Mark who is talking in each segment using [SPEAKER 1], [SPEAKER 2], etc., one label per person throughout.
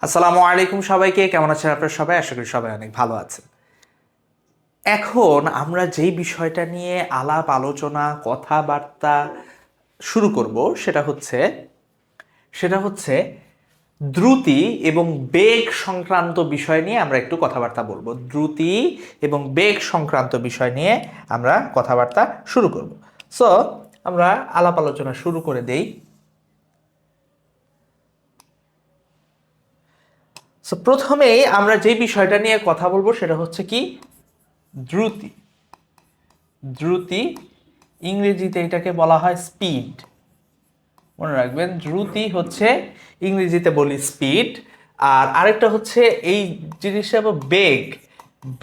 [SPEAKER 1] আসসালামু আলাইকুম সবাইকে, কেমন আছেন আপনারা সবাই? আশা করি সবাই অনেক ভালো আছেন। এখন আমরা যেই বিষয়টা নিয়ে আলাপ আলোচনা কথাবার্তা শুরু করব সেটা হচ্ছে দ্রুতি এবং বেগ সংক্রান্ত বিষয় নিয়ে আমরা একটু কথাবার্তা বলবো। দ্রুতি এবং বেগ সংক্রান্ত বিষয় নিয়ে আমরা কথাবার্তা শুরু করব। সো আমরা আলাপ আলোচনা শুরু করে দেই। সো প্রথমেই আমরা যে বিষয়টা নিয়ে কথা বলবো সেটা হচ্ছে কি, দ্রুতি। দ্রুতি ইংরেজিতে এটাকে বলা হয় স্পিড। মনে রাখবেন, দ্রুতি হচ্ছে ইংরেজিতে বলি স্পিড, আর আরেকটা হচ্ছে এই জিনিসটা বেগ।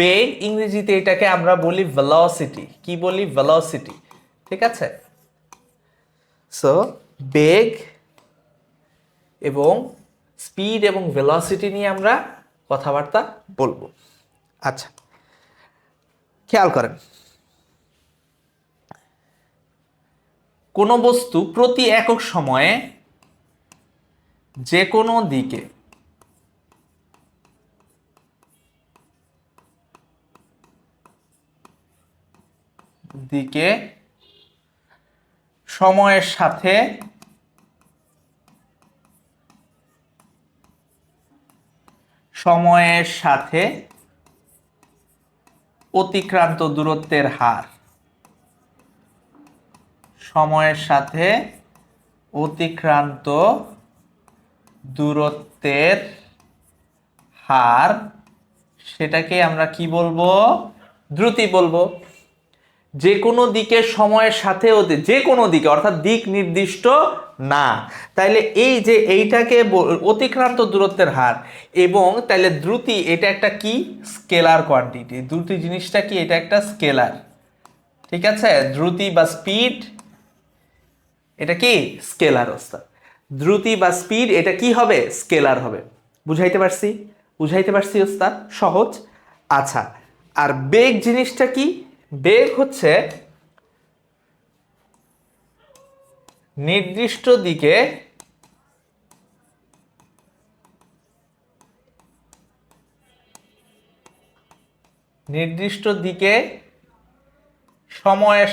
[SPEAKER 1] বেগ ইংরেজিতে এটাকে আমরা বলি ভেলোসিটি। কি বলি? ভেলোসিটি। ঠিক আছে? সো বেগ এবং স্পিড এবং ভেলোসিটি নিয়ে আমরা কথাবার্তা বলবো। আচ্ছা, খেয়াল করেন, কোনো বস্তু প্রতি একক সময়ে যে কোনো দিকে সময়ের সাথে অতিক্রান্ত দূরত্বের হার, সময়ের সাথে অতিক্রান্ত দূরত্বের হার, সেটাকে আমরা কি বলবো? দ্রুতি বলবো। যে কোনো দিকে সময়ের সাথে যে কোনো দিকে, অর্থাৎ দিক নির্দিষ্ট না। তাইলে এই যে এইটাকে অতিক্রান্ত দূরত্বের হার, এবং তাইলে দ্রুতি এটা একটা কি? Scalar quantity. দ্রুতি জিনিসটা কি? এটা একটা স্কেলার। ঠিক আছে? দ্রুতি বা স্পিড এটা কি? স্কেলার অবস্থা। দ্রুতি বা স্পিড এটা কি হবে? স্কেলার হবে। বুঝাইতে পারছি? বুঝাইতে পারছি ওস্তাদ? সহজ। আচ্ছা, আর বেগ জিনিসটা কি? বেগ হচ্ছে নির্দিষ্ট দিকে সময়ের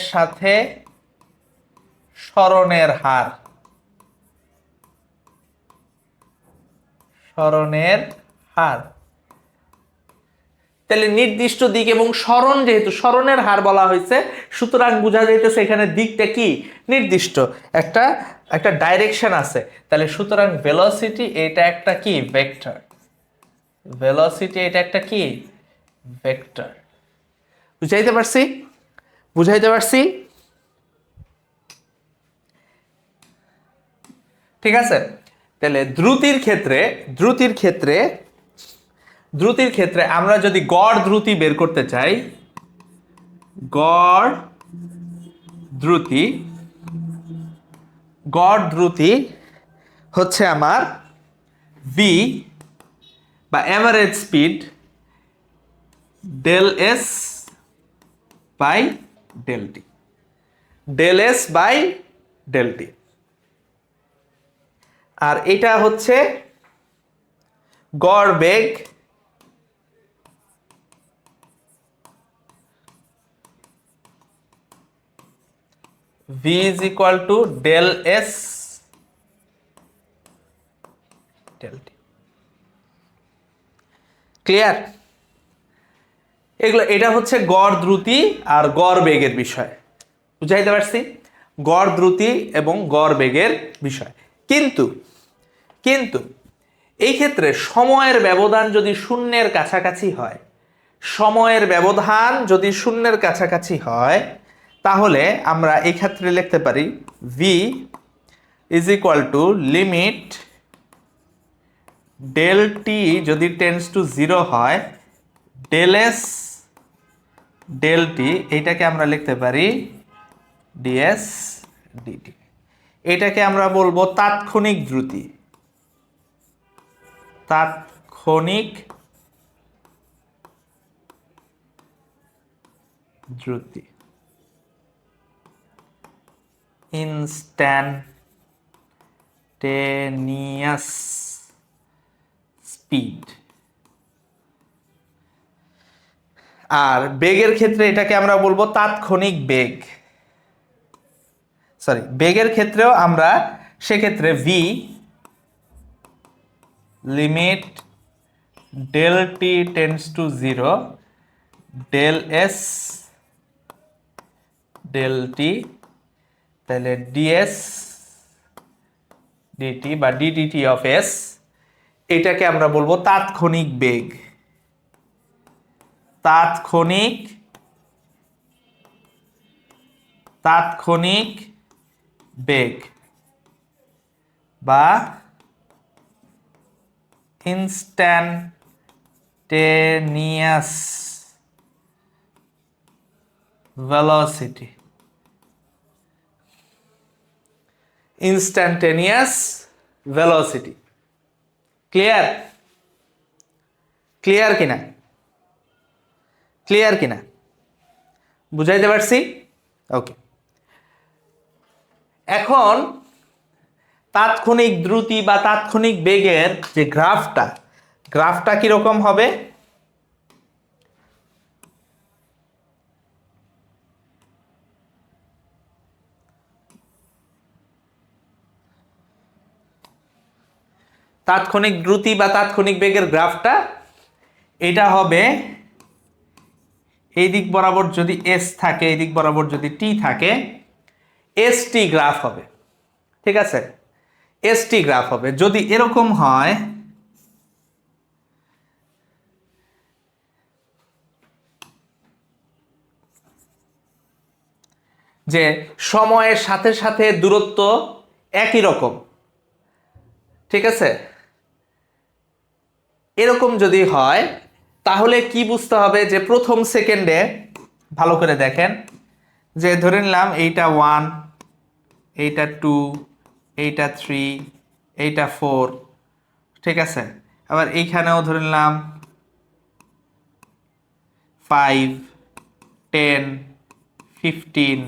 [SPEAKER 1] সাথে সরণের হার, তাহলে নির্দিষ্ট দিক এবং সরণ, যেহেতু সরণের হার বলা হয়েছে, সুতরাং বোঝা যাইতেছে এখানে দিকটা কি? নির্দিষ্ট একটা একটা ডাইরেকশন আছে। তাহলে সুতরাং ভেলোসিটি এটা একটা কি? ভেক্টর। ভেলোসিটি এটা একটা কি? ভেক্টর। বুঝাইতে পারছি? বুঝাইতে পারছি? ঠিক আছে। তাহলে দ্রুতির ক্ষেত্রে আমরা যদি গড় দ্রুতি বের করতে চাই, গড় দ্রুতি হচ্ছে আমার ভি বা average speed del s by del t. Del s by del t. আর এটা হচ্ছে গড় বেগ v is equal to del s del t। Clear? এটা হচ্ছে গড় দ্রুতি আর গড় বেগের বিষয়। বুঝাইতে পারছি? গড় দ্রুতি এবং গড় বেগের বিষয়। কিন্তু কিন্তু এই ক্ষেত্রে সময়ের ব্যবধান যদি শূন্যের কাছাকাছি হয়, তাহলে আমরা এই ক্ষেত্রে লিখতে পারি v is equal to limit del T যদি টেন্ডস টু 0 হয়, ডেল এস ডেল টি, এইটাকে আমরা লিখতে পারি ডিএস ডিটি। এটাকে আমরা বলবো তাৎক্ষণিক দ্রুতি। তাৎক্ষণিক দ্রুতি। Instantaneous speed. আর বেগের ক্ষেত্রে এটাকে আমরা বলবো তাৎক্ষণিক বেগ। সরি, বেগের ক্ষেত্রেও আমরা সেক্ষেত্রে v limit del T tends to 0 del S del T, তাহলে ডিএস ডিটি বা ডিডিটি অফ এস, এটাকে আমরা বলবো তাৎক্ষণিক বেগ। তাৎক্ষণিক বেগ বা instantaneous velocity. Instantaneous velocity. Clear? Clear কিনা? ক্লিয়ার কিনা? বুঝাইতে পারছি? ওকে। এখন তাৎক্ষণিক দ্রুতি বা তাৎক্ষণিক বেগের যে গ্রাফটা কিরকম হবে? তাৎক্ষণিক দ্রুতি বা তাৎক্ষণিক বেগের গ্রাফটা এটা হবে, এই দিক বরাবর যদি এস থাকে, এই দিক বরাবর যদি টি থাকে, এস টি গ্রাফ হবে। ঠিক আছে, এস টি গ্রাফ হবে। যদি এরকম হয় যে সময়ের সাথে সাথে দূরত্ব একই রকম, ঠিক আছে, এরকম যদি হয় তাহলে কি বুঝতে হবে যে প্রথম সেকেন্ডে, ভালো করে দেখেন, যে ধরে নিলাম এইটা 1, এইটা 2, এইটা 3, এইটা 4, ঠিক আছে, আবার এইখানেও ধরে নিলাম 5, 10, 15,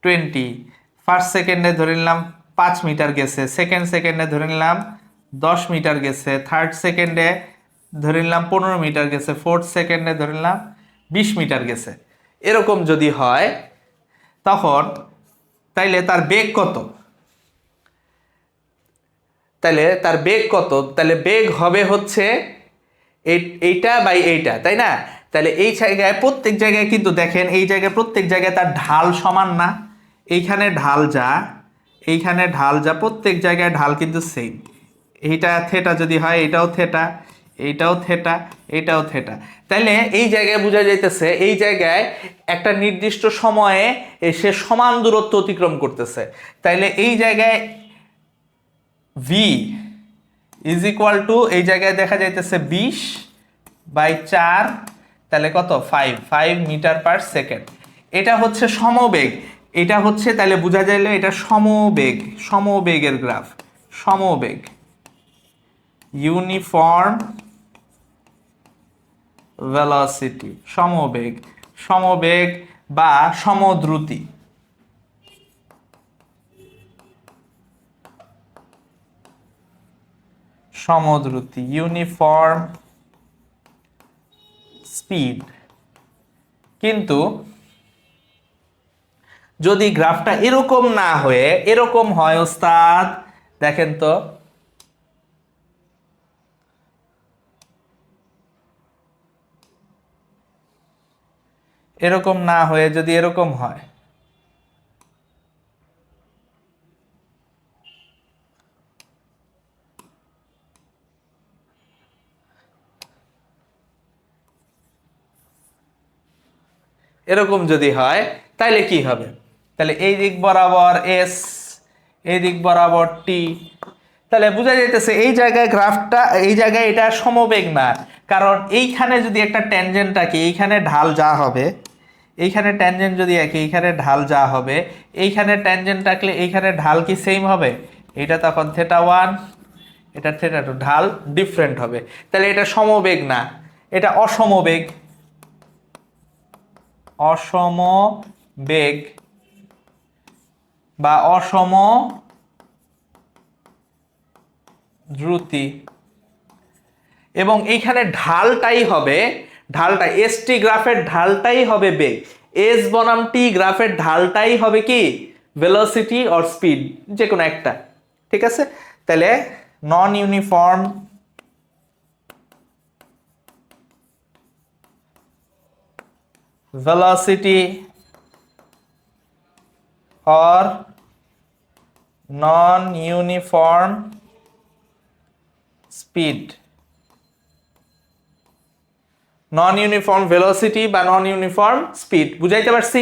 [SPEAKER 1] 20। ফার্স্ট সেকেন্ডে ধরে নিলাম 5 মিটার গেছে, সেকেন্ড সেকেন্ডে ধরে নিলাম 10 মিটার গেছে, থার্ড সেকেন্ডে ধরে নিলাম 15 মিটার গেছে, ফোর্থ সেকেন্ডে ধরে নিলাম 20 মিটার গেছে। এরকম যদি হয় তখন তাইলে তার বেগ কত? তাহলে বেগ হবে হচ্ছে এইটা বাই এইটা, তাই না? তাহলে এই জায়গায় প্রত্যেক জায়গায় কিন্তু দেখেন, এই জায়গায় প্রত্যেক জায়গায় তার ঢাল সমান না। এইখানে ঢাল যা, এইখানে ঢাল যা, প্রত্যেক জায়গায় ঢাল কিন্তু সেম। এইটা থেটা যদি হয়, এটাও থেটা, এইটাও থেটা, এটাও থেটা। তাইলে এই জায়গায় বোঝা যাইতেছে এই জায়গায় একটা নির্দিষ্ট সময়ে সে সমান দূরত্ব অতিক্রম করতেছে। তাইলে এই জায়গায় ভি ইজ ইকুয়াল টু, এই জায়গায় দেখা যাইতেছে 20/4, তাহলে কত? 5 মিটার পার সেকেন্ড। এটা হচ্ছে সমবেগ। এটা হচ্ছে, তাহলে বোঝা যাইলে এটা সমবেগের গ্রাফ। সমবেগ, ইউনিফর্ম ভেলোসিটি, সমবেগ বা সমদ্রুতি। Uniform speed. কিন্তু যদি গ্রাফটা এরকম না হয়ে এরকম হয়, ওস্তাদ দেখেন তো, এরকম না হয়ে যদি এরকম হয়, এরকম যদি হয় তাহলে কি হবে? তাহলে এই দিক বরাবর এস, এই দিক বরাবর টি, তাহলে বোঝা যাইতেছে এই জায়গায় গ্রাফটা, এই জায়গায় এটা সমবেগ না। কারণ এইখানে যদি একটা ট্যানজেন্ট থাকে, এইখানে ঢাল যা হবে, এইখানে ট্যানজেন্ট যদি একই, এইখানে ঢাল যা হবে, এইখানে ট্যানজেন্ট থাকলে এইখানে ঢাল কি সেম হবে? এটা তখন থেটা 1, এটা থেটা 2, ঢাল ডিফারেন্ট হবে। তাহলে এটা সমবেগ না, এটা অসমবেগ। অসমবেগ বা অসম দ্রুতি, এবং এইখানে ঢালটাই হবে, ঢালটা এস টি গ্রাফের ঢালটাই হবে বেগ, এস বনাম টি গ্রাফের ঢালটাই হবে কি ভেলোসিটি অর স্পিড, যে কোনো একটা। ঠিক আছে, তাহলে non uniform velocity or non-uniform speed, non uniform velocity বা নন ইউনিফর্ম স্পিড। বুঝাইতে পারছি?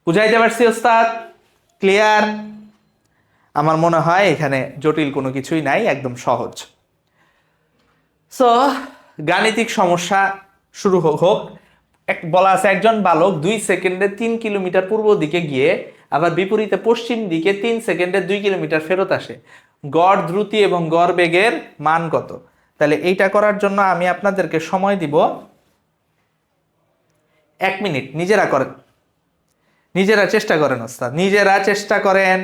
[SPEAKER 1] বুঝাইতে পারছি ওস্তাদ? ক্লিয়ার? আমার মনে হয় এখানে জটিল কোনো কিছুই নাই, একদম সহজ। সো গাণিতিক সমস্যা শুরু হোক। বলা আছে একজন বালক 2 সেকেন্ডে 3 কিলোমিটার পূর্ব দিকে গিয়ে আবার বিপরীতে পশ্চিম দিকে 3 সেকেন্ডে 2 কিলোমিটার ফেরত আসে, গড় দ্রুতি এবং গড় বেগের মান কত? তাহলে এইটা করার জন্য আমি আপনাদেরকে সময় দিব 1 মিনিট। নিজেরা করেন, নিজেরা চেষ্টা করেন ওস্তাদ, নিজেরা চেষ্টা করেন,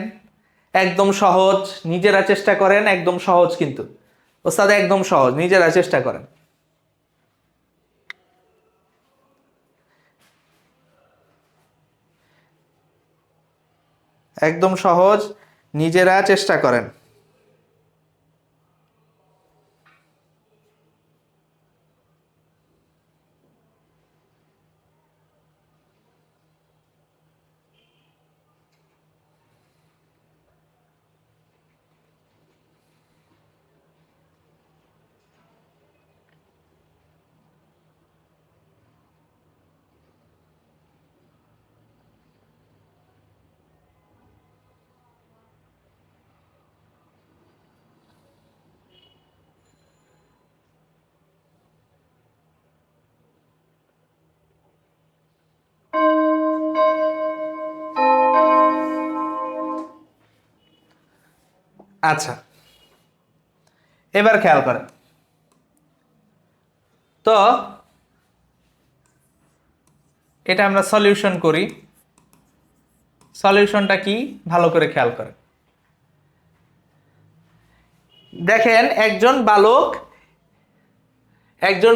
[SPEAKER 1] একদম সহজ। নিজেরা চেষ্টা করেন, একদম সহজ কিন্তু ওস্তাদ, একদম সহজ, নিজেরা চেষ্টা করেন। একদম সহজ, নিজেরা চেষ্টা করেন। আচ্ছা, এবার খেয়াল করেন তো, এটা আমরা সলিউশন করি। সলিউশনটা কি ভালো করে খেয়াল করেন। দেখেন একজন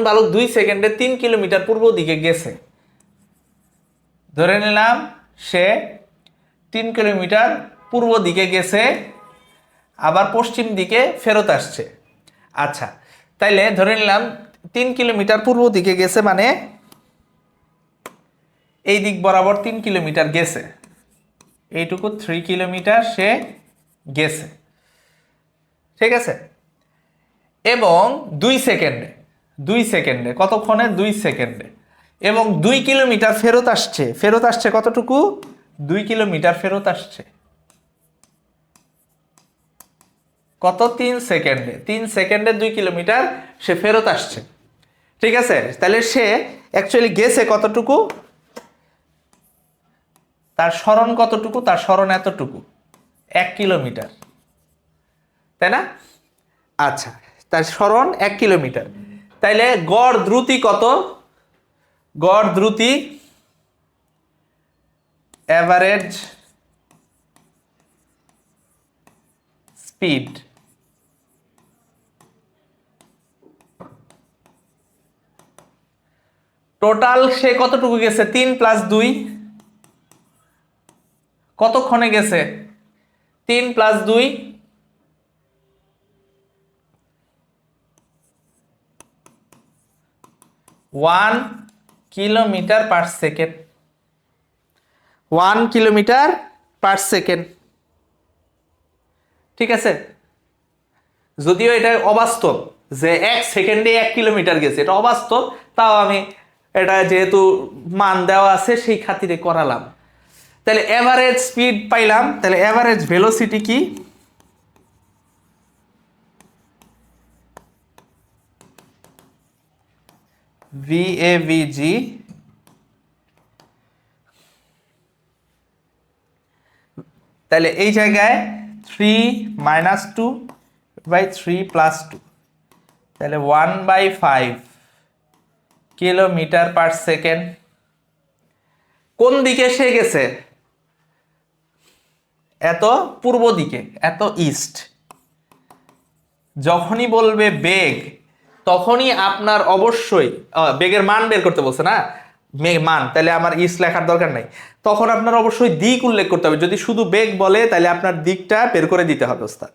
[SPEAKER 1] বালক 2 সেকেন্ডে 3 কিলোমিটার পূর্ব দিকে গেছে। ধরে নিলাম সে 3 কিলোমিটার পূর্ব দিকে গেছে, আবার পশ্চিম দিকে ফেরত আসছে। আচ্ছা, তাইলে ধরে নিলাম 3 কিলোমিটার পূর্ব দিকে গেছে, মানে এই দিক বরাবর 3 কিলোমিটার গেছে, এইটুকু 3 কিলোমিটার সে গেছে। ঠিক আছে, এবং 2 সেকেন্ডে কতক্ষণে? 2 সেকেন্ডে, এবং 2 কিলোমিটার ফেরত আসছে। ফেরত আসছে কতটুকু? 2 কিলোমিটার ফেরত আসছে। কত? 3 সেকেন্ডে। 3 সেকেন্ডে 2 কিলোমিটার সে ফেরত আসছে। ঠিক আছে, তাহলে সে অ্যাকচুয়ালি গেছে কতটুকু? তার সরণ কতটুকু? তার সরণ এতটুকু, 1 কিলোমিটার, তাই না? আচ্ছা, তার সরণ 1 কিলোমিটার। তাইলে গড় দ্রুতি কত? গড় দ্রুতি, অ্যাভারেজ স্পিড, টোটাল সে কতটুকু গেছে? 3 প্লাস 2, কতক্ষণে গেছে? 3 plus 2, 1 kilometre per second. 1 kilometre per second. ঠিক আছে, যদিও এটা অবাস্তব যে 1 সেকেন্ডে 1 কিলোমিটার গেছে, এটা অবাস্তব, তাও আমি এটা যেহেতু মান দেওয়া আছে সেই খাতিরে করালাম। তাহলে এভারেজ স্পিড পাইলাম, তাহলে এভারেজ ভেলোসিটি কি? VAVG তাহলে এই জায়গায় 3 মাইনাস 2 বাই 3 প্লাস 2, তাহলে 1/5 কিলোমিটার পার সেকেন্ড। কোন দিকে সে গেছে? এত পূর্ব দিকে, এত ইস্ট। যখনই বলবে বেগ তখনই আপনার অবশ্যই বেগের মান বের করতে বলছে না, মান, তাহলে আমার ইস্ট লেখার দরকার নাই। তখন আপনার অবশ্যই দিক উল্লেখ করতে হবে। যদি শুধু বেগ বলে তাহলে আপনার দিকটা বের করে দিতে হবে ওস্তাদ।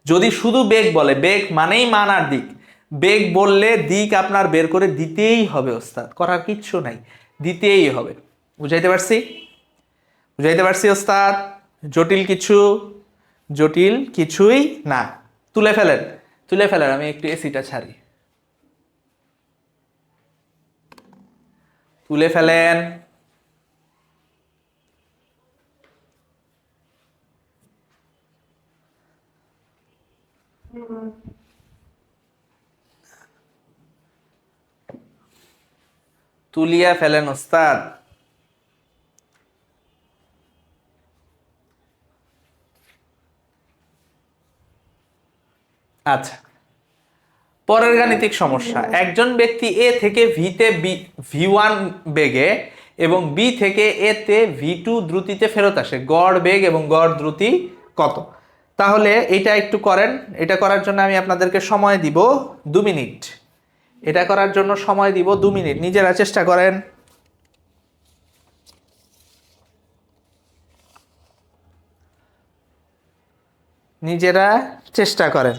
[SPEAKER 1] যদি শুধু বেগ বলে, বেগ মানেই মান আর দিক, বেগ বললে দিক আপনার বের করে দিতেই হবে ওস্তাদ, করার কিচ্ছু নাই, দিতেই হবে। বুঝাইতে পারছি? বুঝাইতে পারছি ওস্তাদ? জটিল কিছু? জটিল কিছুই না। তুলে ফেলেন, তুলে ফেলেন। আমি একটু এসিটা ছাড়ি। তুলে ফেলেন। তুলিয়া ফেলেন ওস্তাদ। আচ্ছা, পরের গাণিতিক সমস্যা। একজন ব্যক্তি এ থেকে ভিতে V1 বেগে এবং বি থেকে এ তে V2 দ্রুতিতে ফেরত আসে। গড় বেগ এবং গড় দ্রুতি কত? তাহলে এটা একটু করেন। এটা করার জন্য আমি আপনাদেরকে সময় দিব 2 মিনিট। এটা করার জন্য সময় দিব 2 মিনিট। নিজেরা চেষ্টা করেন। নিজেরা চেষ্টা করেন।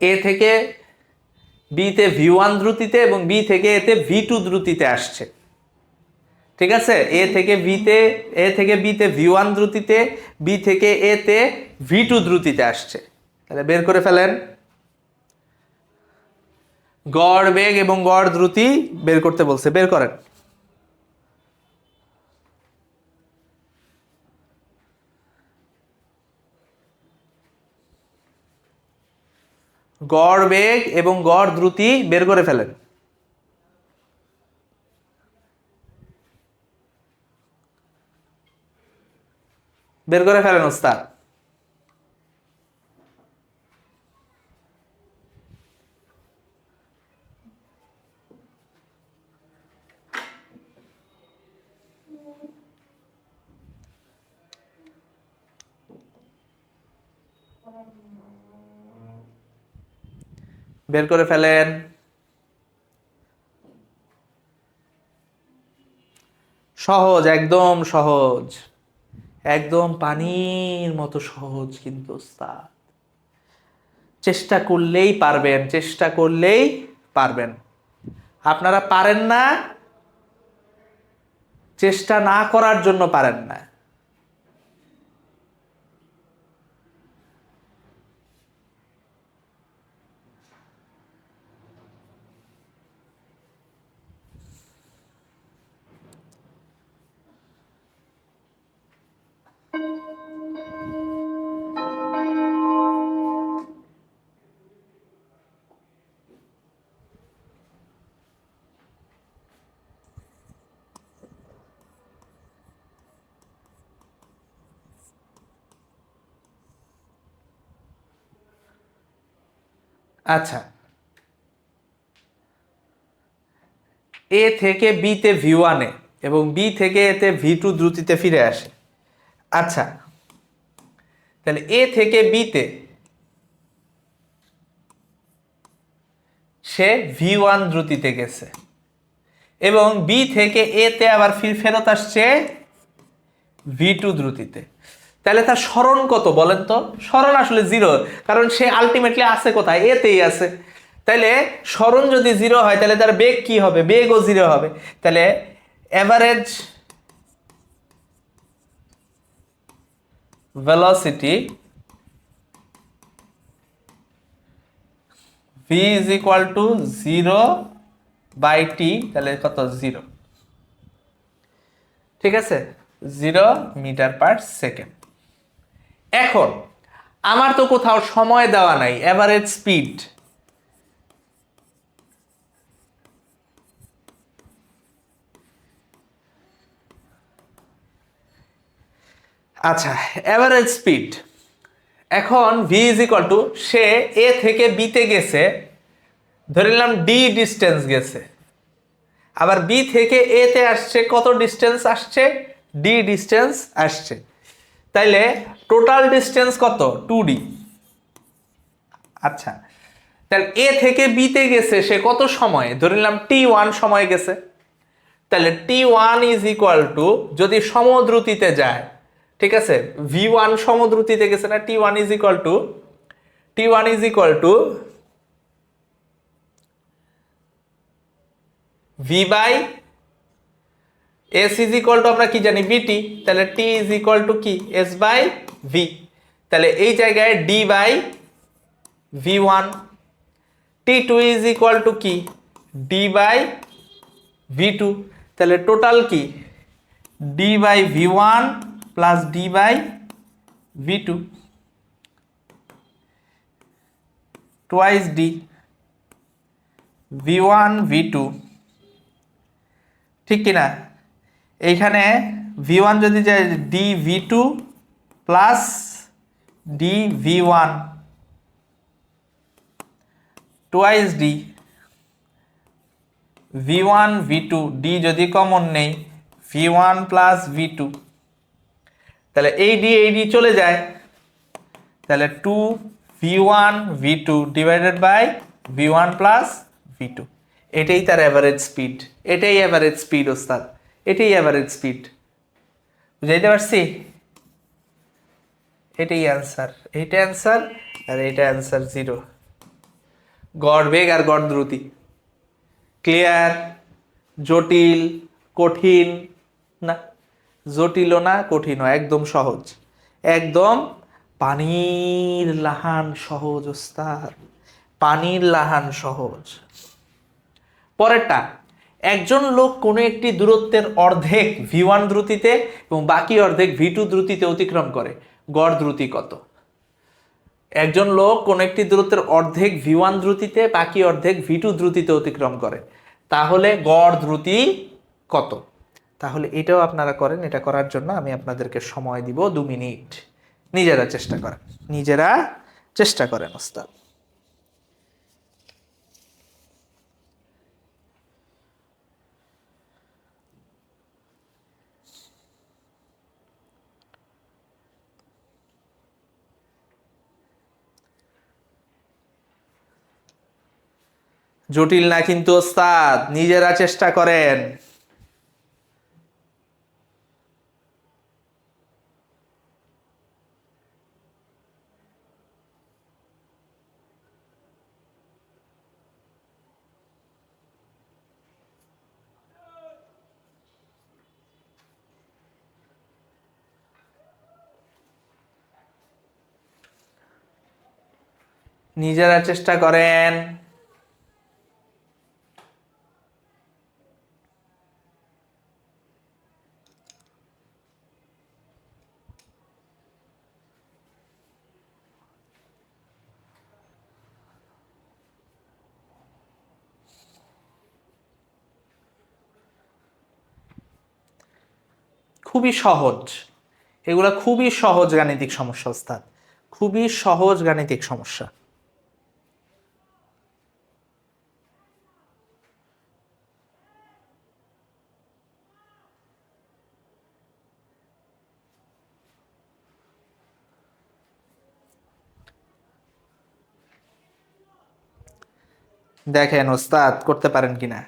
[SPEAKER 1] এ থেকে বিতে V1 দ্রুতিতে এবং বি থেকে এতে V2 দ্রুতিতে আসছে। ঠিক আছে? এ থেকে বিতে V1 দ্রুতিতে, বি থেকে এতে V2 দ্রুতিতে আসছে। তাহলে বের করে ফেলেন। গড় বেগ এবং গড় দ্রুতি বের করতে বলছে, বের করেন। গড় বেগ এবং গড় দ্রুতি বের করে ফেলেন। বের করে ফেলেন ওস্তাদ। বের করে ফেলেন। সহজ, একদম সহজ, একদম পানির মতো সহজ কিন্তু ওস্তাদ। চেষ্টা করলেই পারবেন, চেষ্টা করলেই পারবেন। আপনারা পারেন না, চেষ্টা না করার জন্য পারেন না। আচ্ছা, এ থেকে বিতে V1 এ এবং বি থেকে এতে V2 দ্রুতিতে ফিরে আসে। আচ্ছা, তাহলে এ থেকে বিতে সে V1 দ্রুতিতে গেছে এবং বি থেকে এ তে আবার ফেরত আসছে V2 দ্রুতিতে। তাহলে তার সরণ কত বলেন তো? সরণ আসলে 0, কারণ সে আলটিমেটলি আছে কোথায়? এতেই আছে। তাহলে সরণ যদি 0 হয় তাহলে তার বেগ কি হবে? বেগও 0 হবে। তাহলে average velocity v is equal to 0/t, তাহলে কত? 0। ঠিক আছে, 0 মিটার পার সেকেন্ড। এখন আমার তো কোথাও সময় দেওয়া নাই, অ্যাভারেজ স্পিড। আচ্ছা, অ্যাভারেজ স্পিড, এখন v is equal to say a থেকে বিতে গেছে, ধরে নিলাম ডি ডিস্টেন্স গেছে, আবার বি থেকে এ তে আসছে, কত ডিস্টেন্স আসছে? ডি ডিস্টেন্স আসছে। তাইলে টোটাল ডিস্টেন্স কত? 2d। আচ্ছা, তাহলে এ থেকে বি তে গেছে সে কত সময়ে? ধরে নিলাম t1 সময় গেছে। তাহলে t1 ইজ ইকুয়াল টু, যদি সমদ্রুতিতে যায়, ঠিক আছে, v1 সমদ্রুতিতে গেছে না, t1 is equal to v by s is equal to আমরা কি জানি? বিটি। তাহলে t ইজ ইকুয়াল টু কি? s by v। তাহলে এই জায়গায় d by v1। t2 is equal to কি? d by v2। তাহলে টোটাল কি? d by v1 plus d by v2 twice d v1 v2, ঠিক কিনা? এইখানে v1 যদি যায় d v2 plus d v1 twice d v1 v2, d যদি common নেই v1 প্লাস v2, তাহলে এই d চলে যায়, তাহলে 2 v1 v2 divided by v1 plus v2। এটাই তার অ্যাভারেজ স্পিড, এটাই অ্যাভারেজ স্পিড ওস্তাদ, এটাই অ্যাভারেজ স্পিড। বুঝাইতে পারছি? এটাই অ্যান্সার, এইটা অ্যান্সার, আর এইটা অ্যান্সার 0। গড় বেগ আর গড় দ্রুতি। ক্লিয়ার? জটিল কঠিন না, জটিলও না কঠিনও, একদম সহজ, একদম পানির লাহান সহজ ওস্তাদ, পানির লাহান সহজ। পরেরটা, একজন লোক কোনো একটি দূরত্বের অর্ধেক v1 দ্রুতিতে এবং বাকি অর্ধেক v2 দ্রুতিতে অতিক্রম করে, গড় দ্রুতি কত? একজন লোক কোনো একটি দূরত্বের অর্ধেক v1 দ্রুতিতে বাকি অর্ধেক v2 দ্রুতিতে অতিক্রম করে, তাহলে গড় দ্রুতি কত? তাহলে এটাও আপনারা করেন। এটা করার জন্য আমি আপনাদেরকে সময় দিব 2 মিনিট। নিজেরা চেষ্টা করেন, নিজেরা চেষ্টা করেন ওস্তাদ। জটিল না কিন্তু ওস্তাদ, নিজেরা চেষ্টা করেন। নিজেরা চেষ্টা করেন। খুবই সহজ, এগুলা খুবই সহজ গাণিতিক সমস্যা ওস্তাদ, খুবই সহজ গাণিতিক সমস্যা। দেখেন ওস্তাদ করতে পারেন কিনা।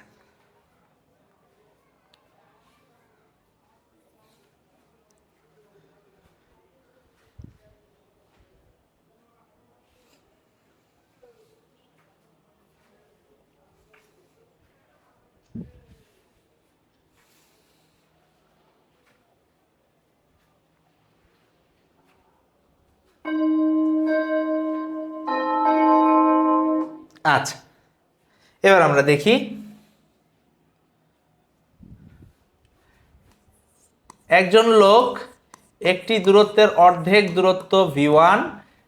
[SPEAKER 1] আচ্ছা, এবার আমরা দেখি একজন লোক একটি দূরত্বের অর্ধেক দূরত্ব v1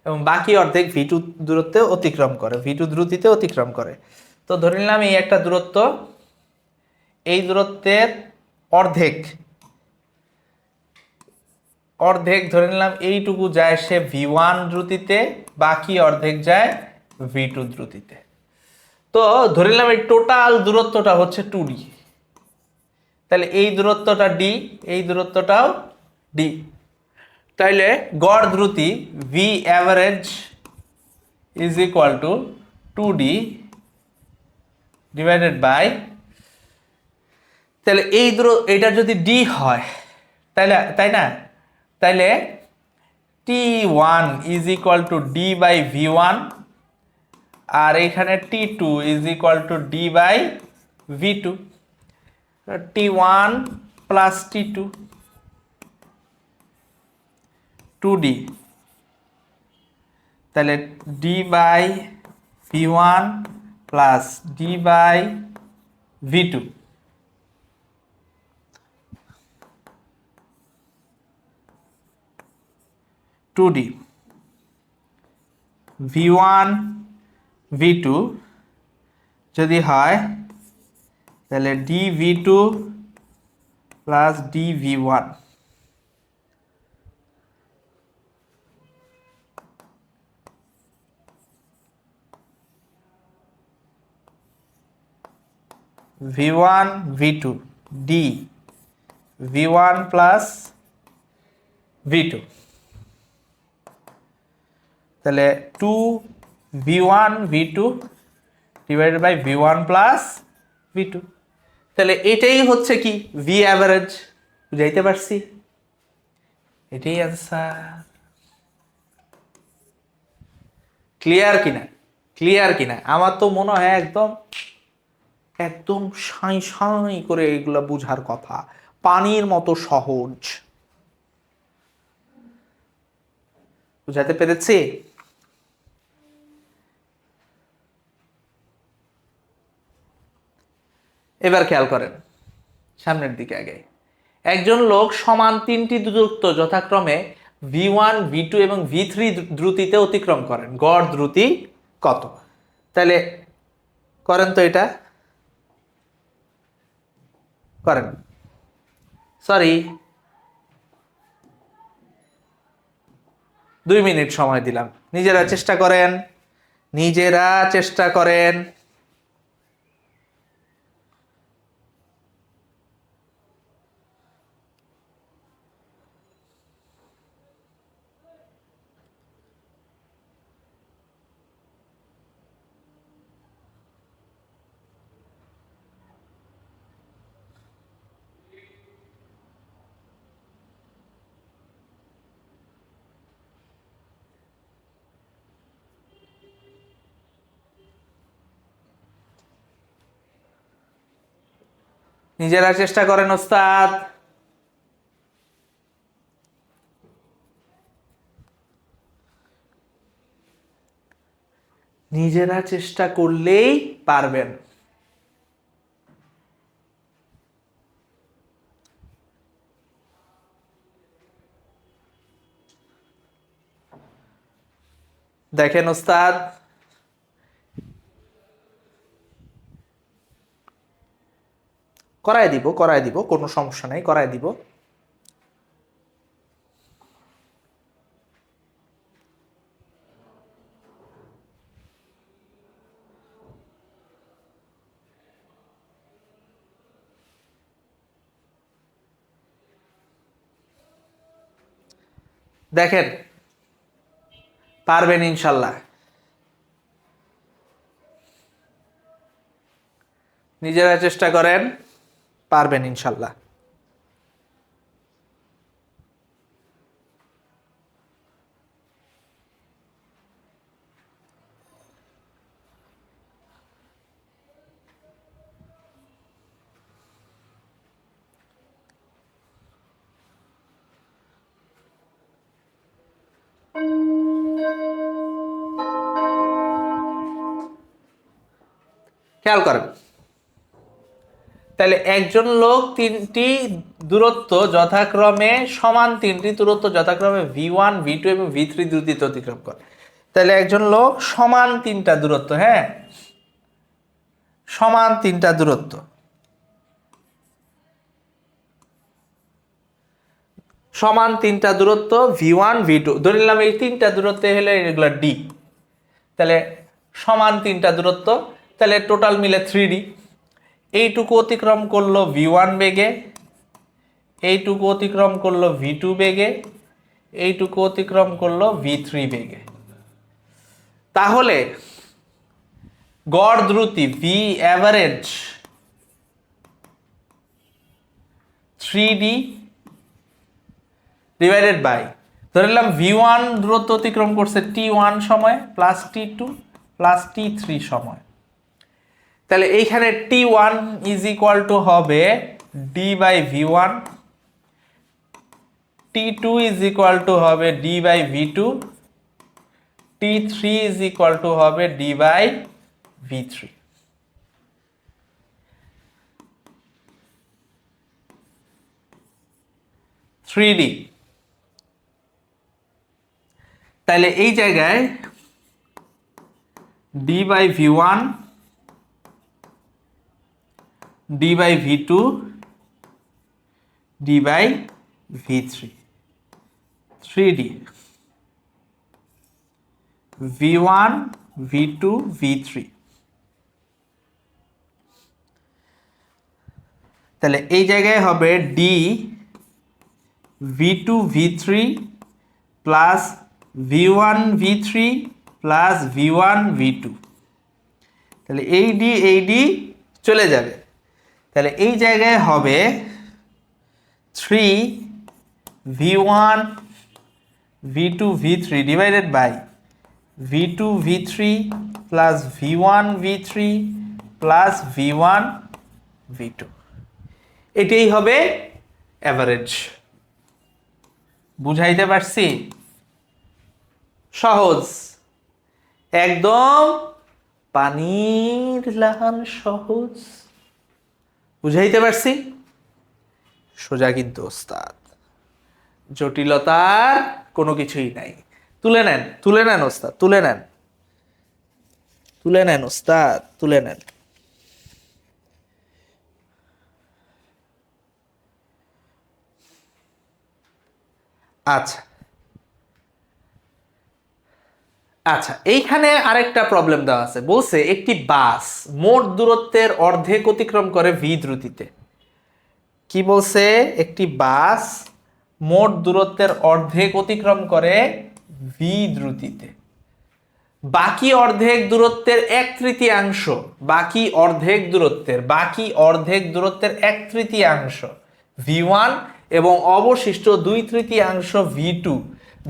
[SPEAKER 1] এবং বাকি অর্ধেক v2 দূরত্বে অতিক্রম করে, v2 দ্রুতিতে অতিক্রম করে। তো ধরে নিলাম এই একটা দূরত্ব, এই দূরত্বের অর্ধেক অর্ধেক ধরে নিলাম এইটুকু যায় সে v1 দ্রুতিতে, বাকি অর্ধেক যায় v2 দ্রুতিতে। তো ধরে নিলাম এই টোটাল দূরত্বটা হচ্ছে 2d, তাহলে এই দূরত্বটা d, এই দূরত্বটাও d। তাইলে গড় দ্রুতি v average is equal to 2d divided by, তাহলে এইটা যদি d হয় তাইলে, তাই না, তাইলে t1 is equal to d by v1, আর এখানে t2 is equal to d by v2, t1 plus t2 2d, তাহলে d by v1 plus d by v2, d v1 v2 যদি হয় তাহলে d v2 plus d v1, v1 v2 d v1 plus v2, তাহলে 2 v1 v2 divided by v1 plus v2, তাহলে এটাই হচ্ছে কি v average. বুঝাইতে পারছি? এটাই অ্যান্সার। ক্লিয়ার কিনা? ক্লিয়ার কিনা? আমার তো মনে হয় একদম একদম সাঁই সাঁই করে এগুলো বুঝার কথা, পানির মতো সহজ। বুঝাতে পেরেছি? এবার খেয়াল করেন সামনের দিকে। আগে একজন লোক সমান তিনটি দূরত্ব যথাক্রমে v1 v2 এবং v3 দ্রুতিতে অতিক্রম করেন, গড় দ্রুতি কত? তাহলে করেন তো, এটা করেন। সরি, 2 মিনিট সময় দিলাম, নিজেরা চেষ্টা করেন, নিজেরা চেষ্টা করেন। নিজেরা চেষ্টা করেন ওস্তাদ। নিজেরা চেষ্টা করলেই পারবেন। দেখেন ওস্তাদ, করায় দিব, কোনো সমস্যা নাই, করায় দিব। দেখেন পারবেন ইনশাল্লাহ। নিজেরা চেষ্টা করেন, পারবেন ইনশাল্লাহ। খেয়াল করেন, তাহলে একজন লোক তিনটি দূরত্ব যথাক্রমে সমান তিনটি দূরত্ব যথাক্রমে v1 v2 এবং v3 দ্রুতিতে অতিক্রম করে। তাহলে একজন লোক সমান তিনটা দূরত্ব, হ্যাঁ, সমান তিনটা দূরত্ব, সমান তিনটা দূরত্ব v1 v2, ধরে নিলাম এই তিনটা দূরত্ব হলে এগুলো d, তাহলে সমান তিনটা দূরত্ব, তাহলে টোটাল মিলে 3d। এইটুকু অতিক্রম করলো v1 বেগে, এইটুকু অতিক্রম করলো v2 বেগে, এইটুকু অতিক্রম করলো v3 বেগে। তাহলে গড় দ্রুতি v average 3d divided by, ধরে নিলাম v1 দূরত্ব অতিক্রম করছে t1 সময় প্লাস t2 প্লাস t3 সময়, তাহলে এইখানে t1 ইজ ইকুয়াল টু হবে d by v1, t2 is equal to হবে d by v2, t3 is equal to হবে d বাই v3। তাহলে এই জায়গায় d by v1, d by v2, d by v3, 3d v1 v2 v3। তাহলে এই জায়গায় হবে d v2 v3 plus v1 v3 plus v1 v2, তাহলে এই d চলে যাবে, তাহলে এই জায়গায় হবে 3 v1 v2 v3 divided by v2 v3 plus v1 v3 plus v1 v2, এটাই হবে অ্যাভারেজ। বুঝাইতে পারছি? সহজ, একদম পানির লাহান সহজ। বুঝাইতে পারছি? সোজা কিন্তু ওস্তাদ, জটিলতার কোনো কিছুই নাই। তুলে নেন, তুলে নেন ওস্তাদ, তুলে নেন, তুলে নেন ওস্তাদ, তুলে নেন। আচ্ছা আচ্ছা, এইখানে আরেকটা প্রবলেম দেওয়া আছে, বলছে একটি বাস মোট দূরত্বের অর্ধেক অতিক্রম করে ভি দ্রুতিতে। কি বলছে? একটি বাস মোট দূরত্বের অর্ধেক অতিক্রম করে ভি দ্রুতিতে, বাকি অর্ধেক দূরত্বের এক তৃতীয়াংশ, বাকি অর্ধেক দূরত্বের এক তৃতীয়াংশ v1 এবং অবশিষ্ট 2/3 v2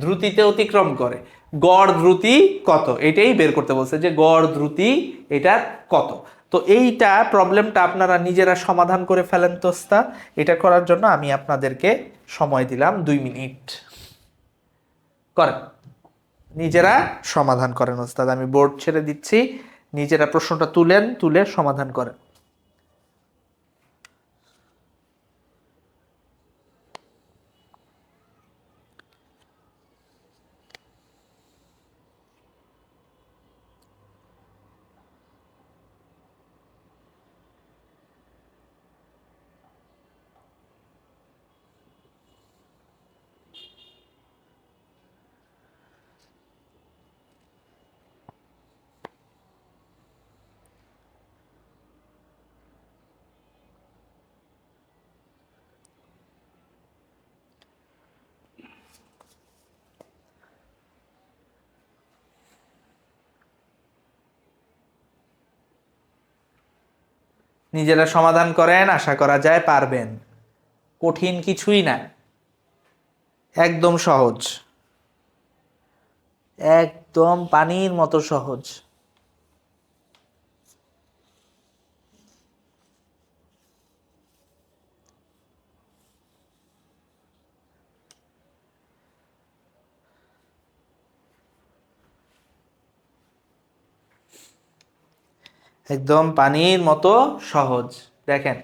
[SPEAKER 1] দ্রুতিতে অতিক্রম করে। গড় দ্রুতি কত, এটাই বের করতে বলছে, যে গড় দ্রুতি এটা কত। তো এইটা প্রবলেমটা আপনারা নিজেরা সমাধান করে ফেলেন তো ওস্তাদ। এটা করার জন্য আমি আপনাদেরকে সময় দিলাম 2 মিনিট, করেন, নিজেরা সমাধান করেন ওস্তাদ। আমি বোর্ড ছেড়ে দিচ্ছি, নিজেরা প্রশ্নটা তুলে সমাধান করেন। নিজেরা সমাধান করেন, আশা করা যায় পারবেন। কঠিন কিছুই না, একদম সহজ, একদম পানির মতো সহজ। একদম পানির মতো সহজ। দেখেন,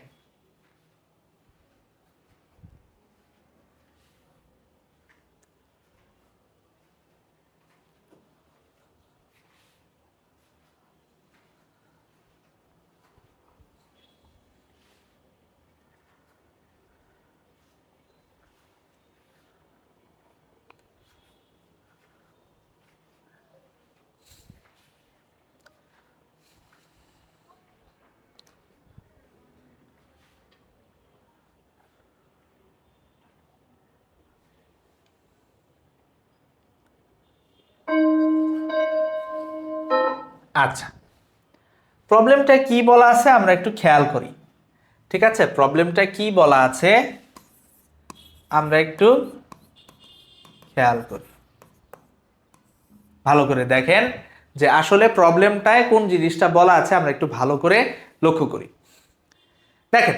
[SPEAKER 1] আচ্ছা, প্রবলেমটা কি বলা আছে আমরা একটু খেয়াল করি। ঠিক আছে, প্রবলেমটা কি বলা আছে আমরা একটু খেয়াল করি, ভালো করে দেখেন যে আসলে প্রবলেমটায় কোন জিনিসটা বলা আছে, আমরা একটু ভালো করে লক্ষ্য করি। দেখেন,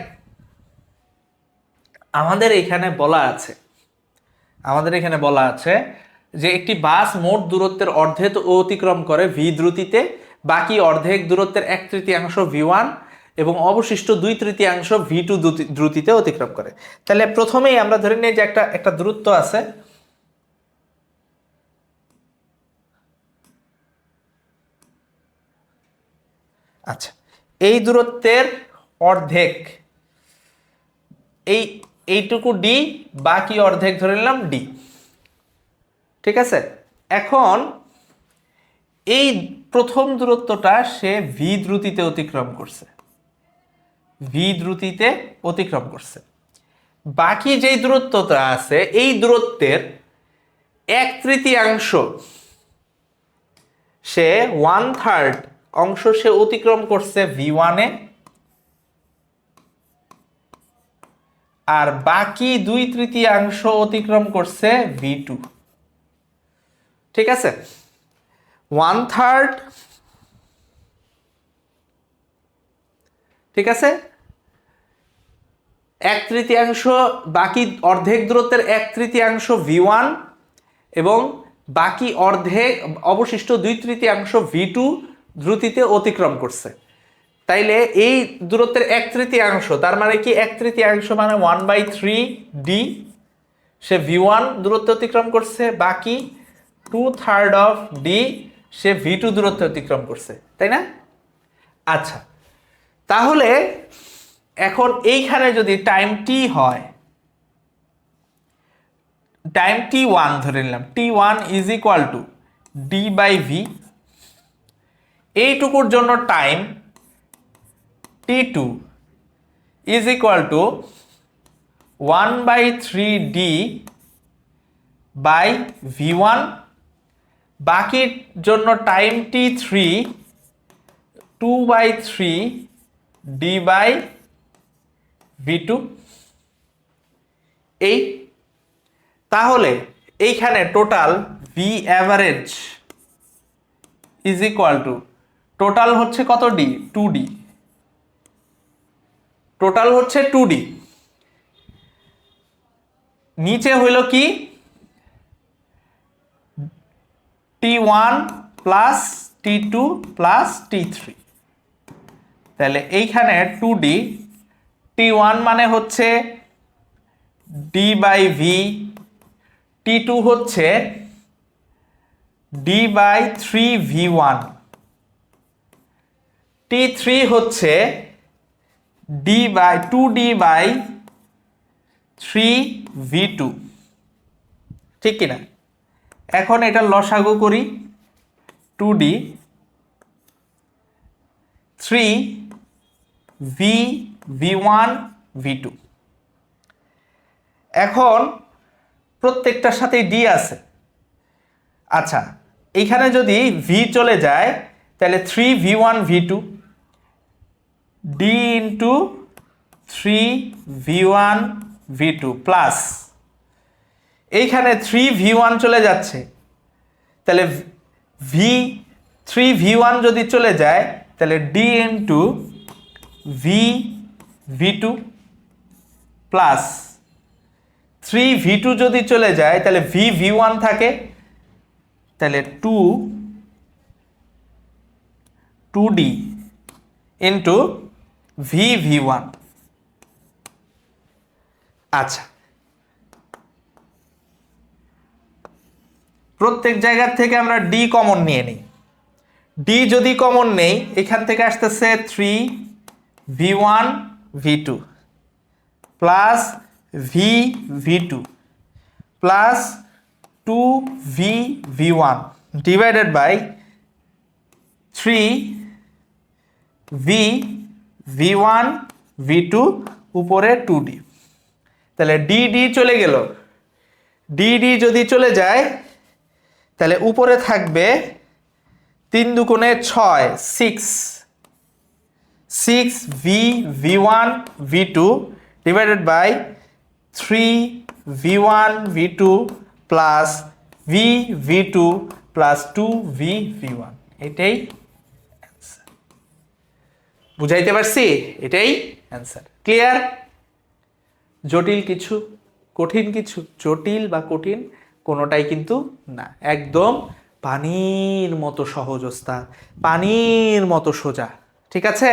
[SPEAKER 1] আমাদের এখানে বলা আছে যে একটি বাস মোট দূরত্বের অর্ধেক অতিক্রম করে ভি দ্রুতিতে, বাকি অর্ধেক দূরত্বের 1/3 v1 এবং অবশিষ্ট 2/3 v2 দ্রুতিতে অতিক্রম করে। তাহলে প্রথমেই আমরা ধরে নিই যে একটা দূরত্ব আছে, আচ্ছা, এই দূরত্বের অর্ধেক, এইটুকু ডি, বাকি অর্ধেক ধরে নিলাম ডি। ঠিক আছে, এখন এই প্রথম দূরত্বটা সে ভি দ্রুতিতে অতিক্রম করছে, বাকি যেই দূরত্বটা আছে এই দূরত্বের 1/3 সে 1/3 অংশ সে অতিক্রম করছে v1 এ, আর বাকি 2/3 অতিক্রম করছে v2। ঠিক আছে, 1/3, ঠিক আছে, 1/3, বাকি অর্ধেক দূরত্বের 1/3 v1 এবং বাকি অর্ধেক অবশিষ্ট 2/3 v2 দ্রুতিতে অতিক্রম করছে। তাইলে এই দূরত্বের 1/3, তার মানে কি 1/3 মানে 1/3 d, সে v1 দূরত্ব অতিক্রম করছে, বাকি 2/3 অফ d সে v2 দূরত্ব অতিক্রম করছে, তাই না? আচ্ছা, তাহলে এখন এইখানে যদি টাইম টি হয়, টাইম t1 ধরে নিলাম, t1 is equal to d by v, এইটুকুর জন্য time t2 is equal to 1/3d by v1, বাকির জন্য time t3 2/3d by v2। এই তাহলে এইখানে total V average is equal two, total হচ্ছে কত ডি, 2d, টোটাল হচ্ছে 2d, নিচে হইল কি t1 plus t2 plus t3, তাহলে এইখানে 2d, t1 মানে হচ্ছে d বাই ভি, t2 হচ্ছে d বাই 3v1, t3 হচ্ছে d by 2d by 3v2, ঠিক কিনা? এখন এটা লসাগু করি, 2d 3v v1 v2। এখন প্রত্যেকটার সাথে d আছে। আচ্ছা, এইখানে যদি v চলে যায় তাহলে 3v1 v2 d into 3v1 v2 plus এইখানে 3v1 চলে যাচ্ছে, তাহলে v3v1 যদি চলে যায় তাহলে d into v2 plus 3v2 যদি চলে যায় তাহলে v1 থাকে, তাহলে 2d ইন্টু v1। আচ্ছা, প্রত্যেক জায়গার থেকে আমরা d কমন নিয়ে নিই, d যদি কমন নেই এখান থেকে আসতেছে 3v1 v2 plus v2 plus 2v1 divided by 3v1 v2 উপরে 2d, তাহলে d চলে গেল, d যদি চলে যায় তাহলে উপরে থাকবে 3 দুগুণে 6, 6 v v1 v2 divided by 3 v1 v2 plus v v2 plus 2 v v1। এটাই অ্যান্সার। বুঝাইতে পারছি? এটাই অ্যান্সার। ক্লিয়ার? জটিল কিছু, কঠিন কিছু, জটিল বা কঠিন কোনোটাই কিন্তু না, একদম পানির মতো সহজ ওস্তাদ, পানির মতো সোজা। ঠিক আছে?